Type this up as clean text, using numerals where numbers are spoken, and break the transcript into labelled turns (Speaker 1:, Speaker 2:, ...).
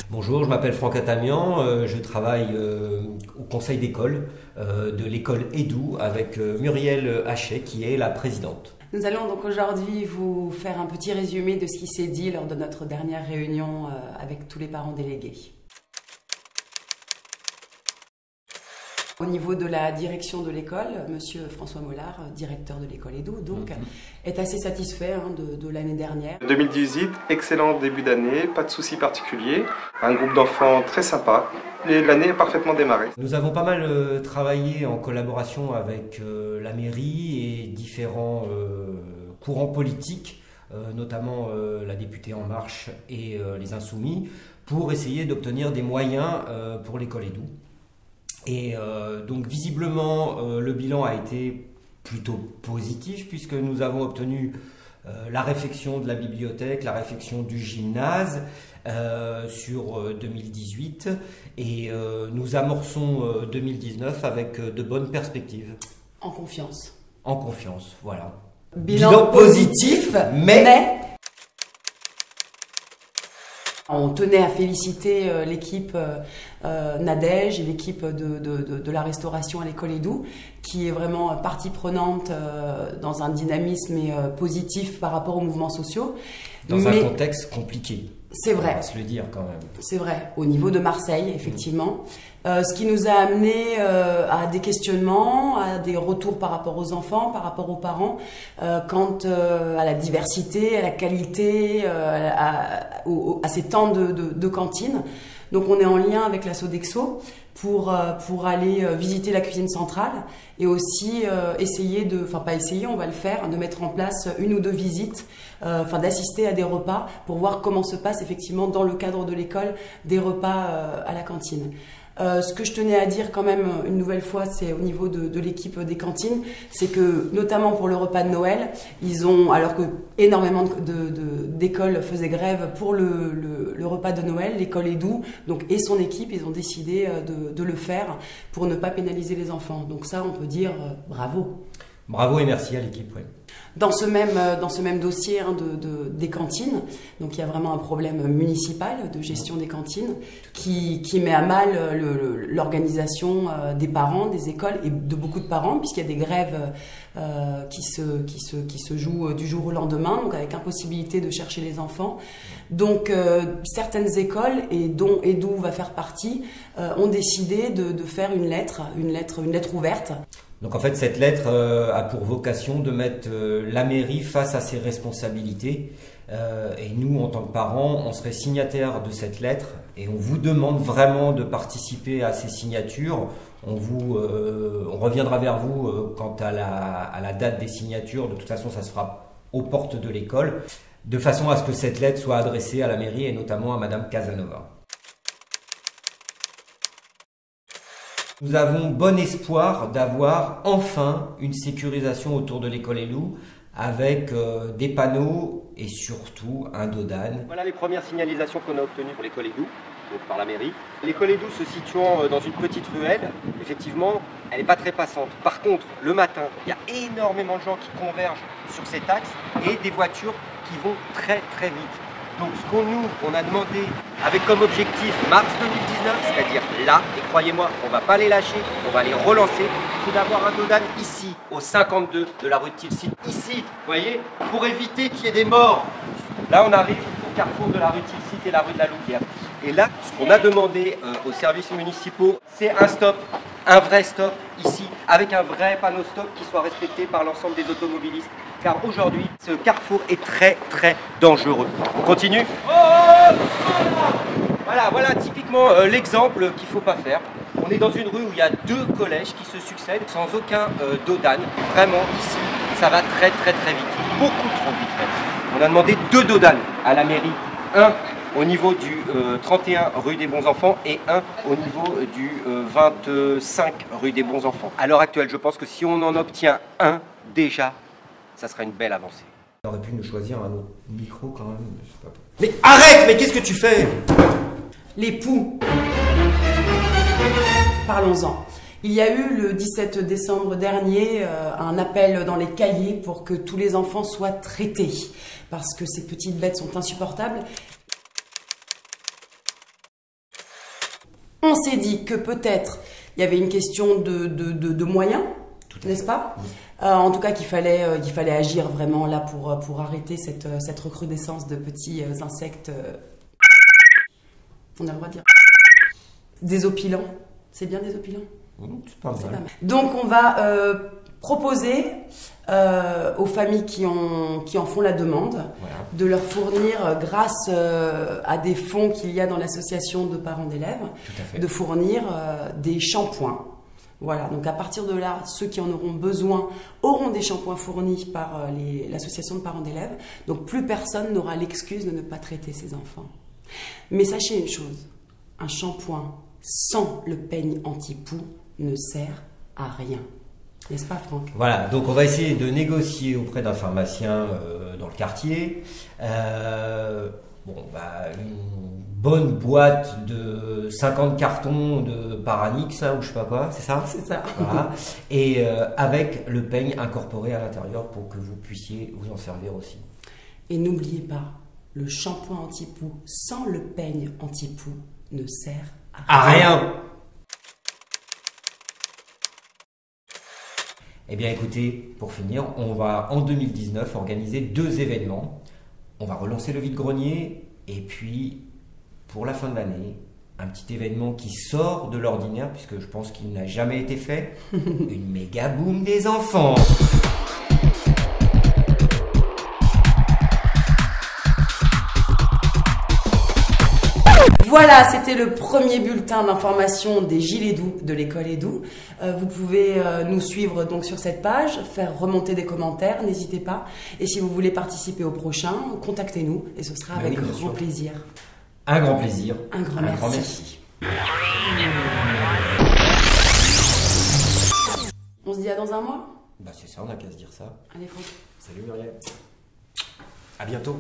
Speaker 1: Bonjour, je m'appelle Franck Atamian, je travaille au conseil d'école de l'école EDU avec Muriel Hachet qui est la présidente.
Speaker 2: Nous allons donc aujourd'hui vous faire un petit résumé de ce qui s'est dit lors de notre dernière réunion avec tous les parents délégués. Au niveau de la direction de l'école, monsieur François Mollard, directeur de l'école EDU, donc, est assez satisfait de l'année dernière.
Speaker 3: 2018, excellent début d'année, pas de soucis particuliers, un groupe d'enfants très sympa, et l'année a parfaitement démarré.
Speaker 1: Nous avons pas mal travaillé en collaboration avec la mairie et différents courants politiques, notamment la députée En Marche et les Insoumis, pour essayer d'obtenir des moyens pour l'école EDU. Et donc visiblement le bilan a été plutôt positif puisque nous avons obtenu la réfection de la bibliothèque, la réfection du gymnase sur 2018 et nous amorçons 2019 avec de bonnes perspectives.
Speaker 2: En confiance.
Speaker 1: En confiance, voilà.
Speaker 2: Bilan positif, mais... On tenait à féliciter l'équipe Nadège et l'équipe de la restauration à l'école EDU, qui est vraiment partie prenante dans un dynamisme positif par rapport aux mouvements sociaux.
Speaker 1: Dans un contexte compliqué.
Speaker 2: C'est vrai.
Speaker 1: On va se le dire quand même.
Speaker 2: C'est vrai, au niveau de Marseille, effectivement. Ce qui nous a amené à des questionnements, à des retours par rapport aux enfants, par rapport aux parents, quant à la diversité, à la qualité, à ces temps de cantine. Donc on est en lien avec la Sodexo pour aller visiter la cuisine centrale et aussi essayer on va le faire, de mettre en place une ou deux visites, d'assister à des repas pour voir comment se passe effectivement dans le cadre de l'école des repas à la cantine. Ce que je tenais à dire quand même une nouvelle fois, c'est au niveau de l'équipe des cantines, c'est que notamment pour le repas de Noël, ils ont, alors que énormément d'écoles faisaient grève pour le repas de Noël, l'école EDU et son équipe, ils ont décidé de le faire pour ne pas pénaliser les enfants. Donc ça, on peut dire bravo.
Speaker 1: Bravo et merci à l'équipe, oui.
Speaker 2: Dans ce même dossier des cantines, donc il y a vraiment un problème municipal de gestion des cantines qui met à mal l'organisation des parents, des écoles et de beaucoup de parents, puisqu'il y a des grèves qui se jouent du jour au lendemain, donc avec impossibilité de chercher les enfants. Donc certaines écoles, et dont EDU va faire partie, ont décidé de faire une lettre ouverte.
Speaker 1: Donc en fait, cette lettre a pour vocation de mettre la mairie face à ses responsabilités. Et nous, en tant que parents, on serait signataires de cette lettre et on vous demande vraiment de participer à ces signatures. On reviendra vers vous quant à la date des signatures. De toute façon, ça se fera aux portes de l'école, de façon à ce que cette lettre soit adressée à la mairie et notamment à Madame Casanova. Nous avons bon espoir d'avoir enfin une sécurisation autour de l'école EDU avec des panneaux et surtout un dodane.
Speaker 4: Voilà les premières signalisations qu'on a obtenues pour l'école EDU, donc par la mairie. L'école EDU se situant dans une petite ruelle, effectivement, elle n'est pas très passante. Par contre, le matin, il y a énormément de gens qui convergent sur cet axe et des voitures qui vont très très vite. Donc ce qu'on a demandé avec comme objectif mars 2019, c'est-à-dire là, et croyez-moi, on ne va pas les lâcher, on va les relancer, c'est d'avoir un dodane ici, au 52 de la rue de Tilsit, ici, vous voyez, pour éviter qu'il y ait des morts. Là on arrive au carrefour de la rue de Tilsit et la rue de la Louvière. Et là, ce qu'on a demandé aux services municipaux, c'est un stop, un vrai stop ici, avec un vrai panneau stop qui soit respecté par l'ensemble des automobilistes. Car aujourd'hui, ce carrefour est très très dangereux. On continue. Voilà typiquement l'exemple qu'il ne faut pas faire. On est dans une rue où il y a deux collèges qui se succèdent sans aucun dodane. Vraiment ici, ça va très très très vite, beaucoup trop vite même. On a demandé deux dodanes à la mairie. Un au niveau du 31 rue des Bons Enfants et un au niveau du 25 rue des Bons Enfants. À l'heure actuelle, je pense que si on en obtient un, déjà, ça sera une belle avancée.
Speaker 1: On aurait pu nous choisir un autre micro quand même. Je sais pas. Mais arrête, mais qu'est-ce que tu fais?
Speaker 2: Les poux. Parlons-en. Il y a eu le 17 décembre dernier un appel dans les cahiers pour que tous les enfants soient traités parce que ces petites bêtes sont insupportables. On s'est dit que peut-être il y avait une question de moyens, n'est-ce pas? En tout cas qu'il fallait agir vraiment là pour arrêter cette recrudescence de petits insectes. On a le droit de dire désopilants. C'est bien désopilants?
Speaker 1: C'est pas mal.
Speaker 2: Donc on va proposer aux familles qui en font la demande, voilà, de leur fournir, grâce à des fonds qu'il y a dans l'association de parents d'élèves, de fournir des shampoings. Voilà, donc à partir de là, ceux qui en auront besoin auront des shampoings fournis par l'association de parents d'élèves. Donc plus personne n'aura l'excuse de ne pas traiter ses enfants. Mais sachez une chose, un shampoing sans le peigne anti-poux ne sert à rien. N'est-ce pas, Franck?
Speaker 1: Voilà, donc on va essayer de négocier auprès d'un pharmacien dans le quartier une bonne boîte de 50 cartons de Paranix, ou je sais pas quoi, c'est ça?
Speaker 2: C'est ça.
Speaker 1: Voilà. Et avec le peigne incorporé à l'intérieur pour que vous puissiez vous en servir aussi.
Speaker 2: Et n'oubliez pas, le shampoing anti-poux sans le peigne anti-poux ne sert à rien.
Speaker 1: Eh bien écoutez, pour finir, on va en 2019 organiser 2 événements. On va relancer le vide-grenier et puis pour la fin de l'année, un petit événement qui sort de l'ordinaire puisque je pense qu'il n'a jamais été fait, une méga boom des enfants.
Speaker 2: Voilà, c'était le premier bulletin d'information des Gilets doux de l'école Edoux. Vous pouvez nous suivre donc sur cette page, faire remonter des commentaires, n'hésitez pas. Et si vous voulez participer au prochain, contactez-nous et ce sera avec grand plaisir.
Speaker 1: Un grand plaisir.
Speaker 2: Un grand merci. On se dit à dans un mois?
Speaker 1: C'est ça, on n'a qu'à se dire ça.
Speaker 2: Allez, Franck.
Speaker 1: Salut Muriel. À bientôt.